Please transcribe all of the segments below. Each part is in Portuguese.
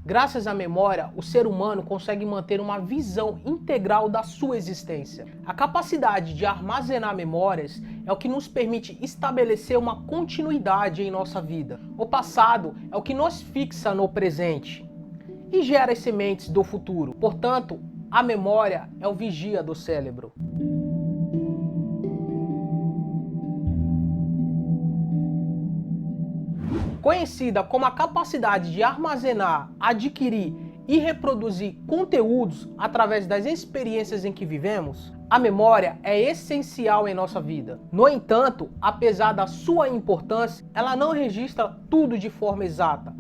Graças à memória, o ser humano consegue manter uma visão integral da sua existência. A capacidade de armazenar memórias é o que nos permite estabelecer uma continuidade em nossa vida. O passado é o que nos fixa no presente e gera as sementes do futuro. Portanto, a memória é o vigia do cérebro. Conhecida como a capacidade de armazenar, adquirir e reproduzir conteúdos através das experiências em que vivemos, a memória é essencial em nossa vida. No entanto, apesar da sua importância, ela não registra tudo de forma exata,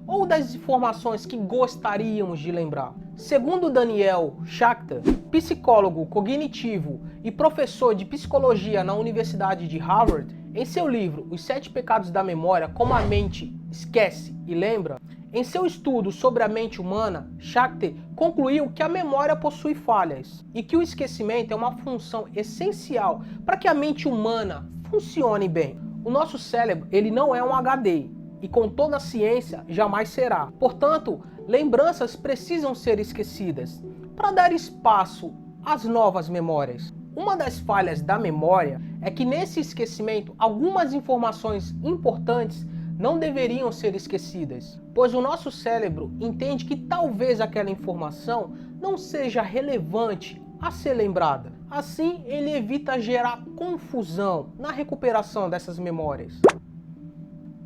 ou das informações que gostaríamos de lembrar. Segundo Daniel Schacter, psicólogo cognitivo e professor de psicologia na Universidade de Harvard, em seu livro Os 7 Pecados da Memória, como a mente esquece e lembra, em seu estudo sobre a mente humana, Schacter concluiu que a memória possui falhas e que o esquecimento é uma função essencial para que a mente humana funcione bem. O nosso cérebro, ele não é um HD e com toda a ciência jamais será. Portanto, lembranças precisam ser esquecidas para dar espaço às novas memórias. Uma das falhas da memória é que nesse esquecimento algumas informações importantes não deveriam ser esquecidas, pois o nosso cérebro entende que talvez aquela informação não seja relevante a ser lembrada. Assim, ele evita gerar confusão na recuperação dessas memórias.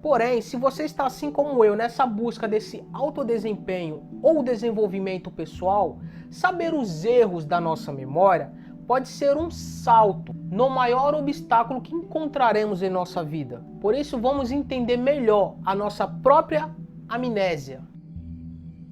Porém, se você está assim como eu nessa busca desse autodesempenho ou desenvolvimento pessoal, saber os erros da nossa memória pode ser um salto no maior obstáculo que encontraremos em nossa vida. Por isso, vamos entender melhor a nossa própria amnésia.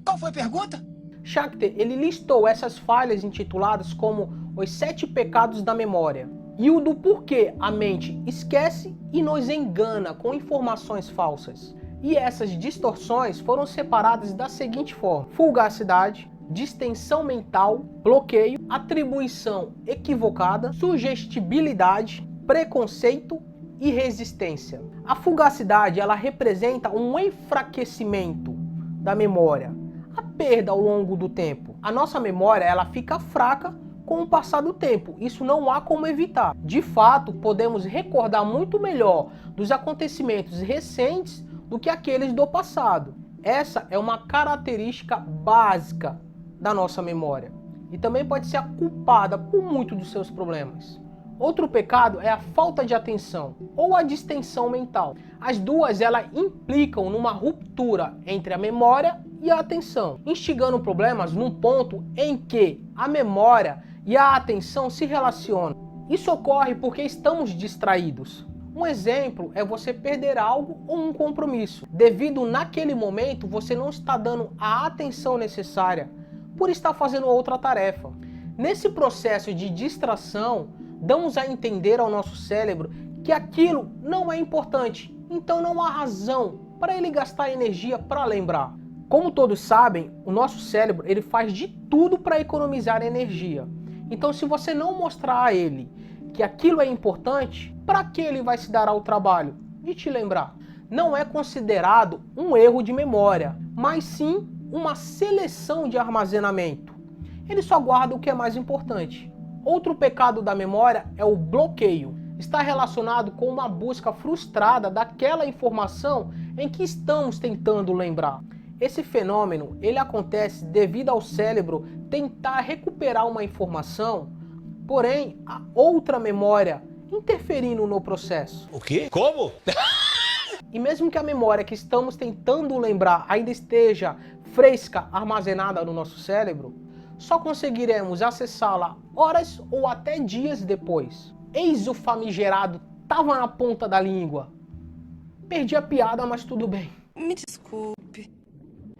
Qual foi a pergunta? Schacter, ele listou essas falhas intituladas como os 7 pecados da memória e o do porquê a mente esquece e nos engana com informações falsas. E essas distorções foram separadas da seguinte forma: fugacidade, distensão mental, bloqueio, atribuição equivocada, sugestibilidade, preconceito e resistência. A fugacidade, ela representa um enfraquecimento da memória, a perda ao longo do tempo. A nossa memória, ela fica fraca com o passar do tempo. Isso não há como evitar. De fato, podemos recordar muito melhor dos acontecimentos recentes do que aqueles do passado. Essa é uma característica básica da nossa memória e também pode ser a culpada por muitos dos seus problemas. Outro pecado é a falta de atenção ou a distensão mental. As duas elas implicam numa ruptura entre a memória e a atenção, instigando problemas num ponto em que a memória e a atenção se relacionam. Isso ocorre porque estamos distraídos. Um exemplo é você perder algo ou um compromisso, devido naquele momento você não está dando a atenção necessária por estar fazendo outra tarefa. Nesse processo de distração, damos a entender ao nosso cérebro que aquilo não é importante, então não há razão para ele gastar energia para lembrar. Como todos sabem, o nosso cérebro ele faz de tudo para economizar energia. Então, se você não mostrar a ele que aquilo é importante, para que ele vai se dar ao trabalho de te lembrar? Não é considerado um erro de memória, mas sim uma seleção de armazenamento. Ele só guarda o que é mais importante. Outro pecado da memória é o bloqueio. Está relacionado com uma busca frustrada daquela informação em que estamos tentando lembrar. Esse fenômeno, ele acontece devido ao cérebro tentar recuperar uma informação, porém a outra memória interferindo no processo. O quê? Como? E mesmo que a memória que estamos tentando lembrar ainda esteja fresca, armazenada no nosso cérebro, só conseguiremos acessá-la horas ou até dias depois. Eis o famigerado tava na ponta da língua. Perdi a piada, mas tudo bem. Me desculpe.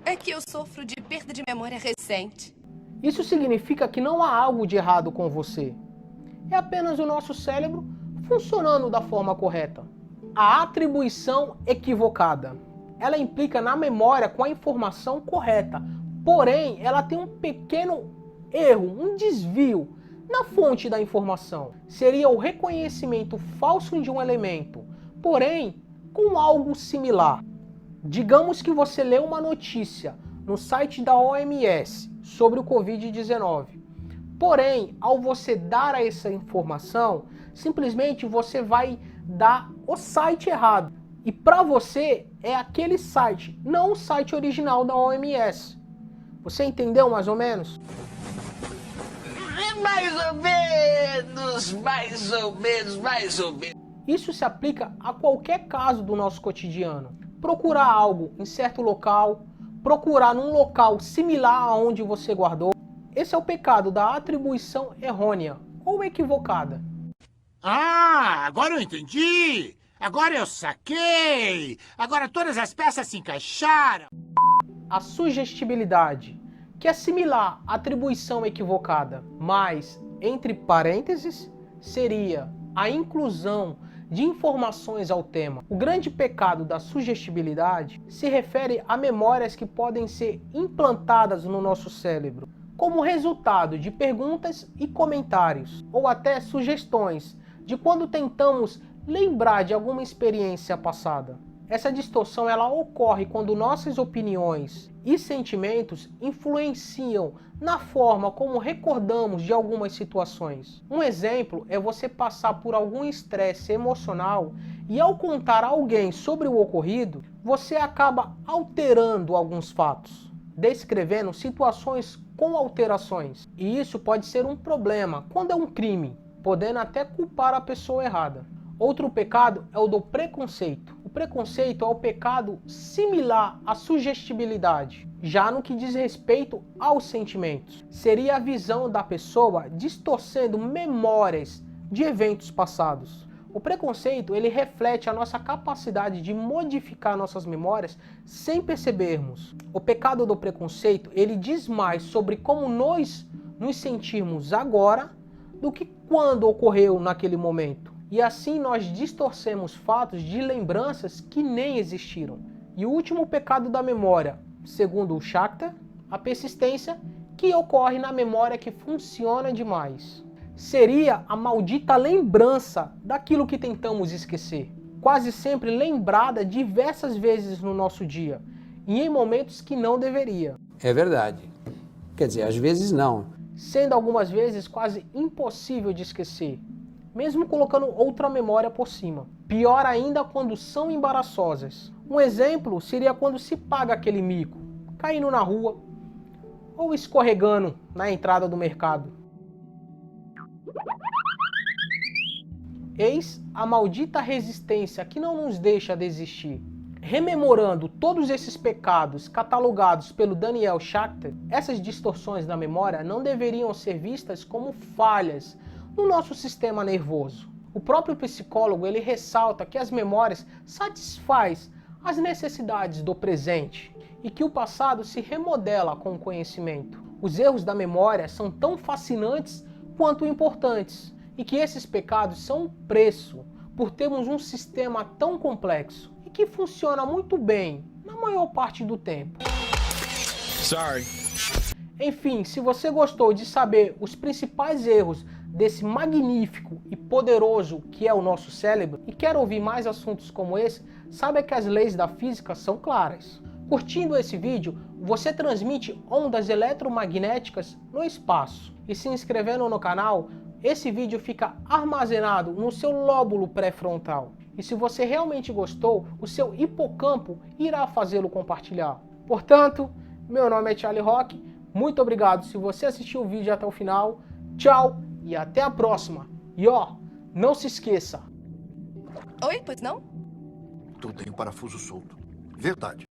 É que eu sofro de perda de memória recente. Isso significa que não há algo de errado com você. É apenas o nosso cérebro funcionando da forma correta. A atribuição equivocada. Ela implica na memória com a informação correta. Porém, ela tem um pequeno erro, um desvio na fonte da informação. Seria o reconhecimento falso de um elemento, porém com algo similar. Digamos que você leu uma notícia no site da OMS sobre o Covid-19. Porém, ao você dar essa informação, simplesmente você vai dar o site errado. E para você é aquele site, não o site original da OMS. Você entendeu mais ou menos? Mais ou menos, mais ou menos, mais ou menos. Isso se aplica a qualquer caso do nosso cotidiano. Procurar algo em certo local, procurar num local similar aonde você guardou. Esse é o pecado da atribuição errônea ou equivocada. Ah, agora eu entendi! Agora eu saquei! Agora todas as peças se encaixaram! A sugestibilidade, que é similar à atribuição equivocada, mas, entre parênteses, seria a inclusão de informações ao tema. O grande pecado da sugestibilidade se refere a memórias que podem ser implantadas no nosso cérebro, como resultado de perguntas e comentários, ou até sugestões de quando tentamos lembrar de alguma experiência passada. Essa distorção ela ocorre quando nossas opiniões e sentimentos influenciam na forma como recordamos de algumas situações. Um exemplo é você passar por algum estresse emocional e ao contar a alguém sobre o ocorrido, você acaba alterando alguns fatos, descrevendo situações com alterações. E isso pode ser um problema quando é um crime, podendo até culpar a pessoa errada. Outro pecado é o do preconceito. O preconceito é o pecado similar à sugestibilidade, já no que diz respeito aos sentimentos. Seria a visão da pessoa distorcendo memórias de eventos passados. O preconceito ele reflete a nossa capacidade de modificar nossas memórias sem percebermos. O pecado do preconceito ele diz mais sobre como nós nos sentimos agora do que quando ocorreu naquele momento. E assim nós distorcemos fatos de lembranças que nem existiram. E o último pecado da memória, segundo o Schachter, a persistência que ocorre na memória que funciona demais. Seria a maldita lembrança daquilo que tentamos esquecer. Quase sempre lembrada diversas vezes no nosso dia. E em momentos que não deveria. É verdade. Quer dizer, às vezes não. Sendo algumas vezes quase impossível de esquecer, mesmo colocando outra memória por cima. Pior ainda quando são embaraçosas. Um exemplo seria quando se paga aquele mico, caindo na rua ou escorregando na entrada do mercado. Eis a maldita resistência que não nos deixa desistir. Rememorando todos esses pecados catalogados pelo Daniel Schachter, essas distorções da memória não deveriam ser vistas como falhas no nosso sistema nervoso. O próprio psicólogo ele ressalta que as memórias satisfazem as necessidades do presente e que o passado se remodela com o conhecimento. Os erros da memória são tão fascinantes quanto importantes e que esses pecados são um preço por termos um sistema tão complexo e que funciona muito bem na maior parte do tempo. Sorry. Enfim, se você gostou de saber os principais erros desse magnífico e poderoso que é o nosso cérebro e quer ouvir mais assuntos como esse, saiba que as leis da física são claras. Curtindo esse vídeo, você transmite ondas eletromagnéticas no espaço. E se inscrevendo no canal, esse vídeo fica armazenado no seu lóbulo pré-frontal. E se você realmente gostou, o seu hipocampo irá fazê-lo compartilhar. Portanto, meu nome é Charlie Rock, muito obrigado se você assistiu o vídeo até o final. Tchau e até a próxima. E ó, não se esqueça. Oi, pois não? Tu tem o parafuso solto. Verdade.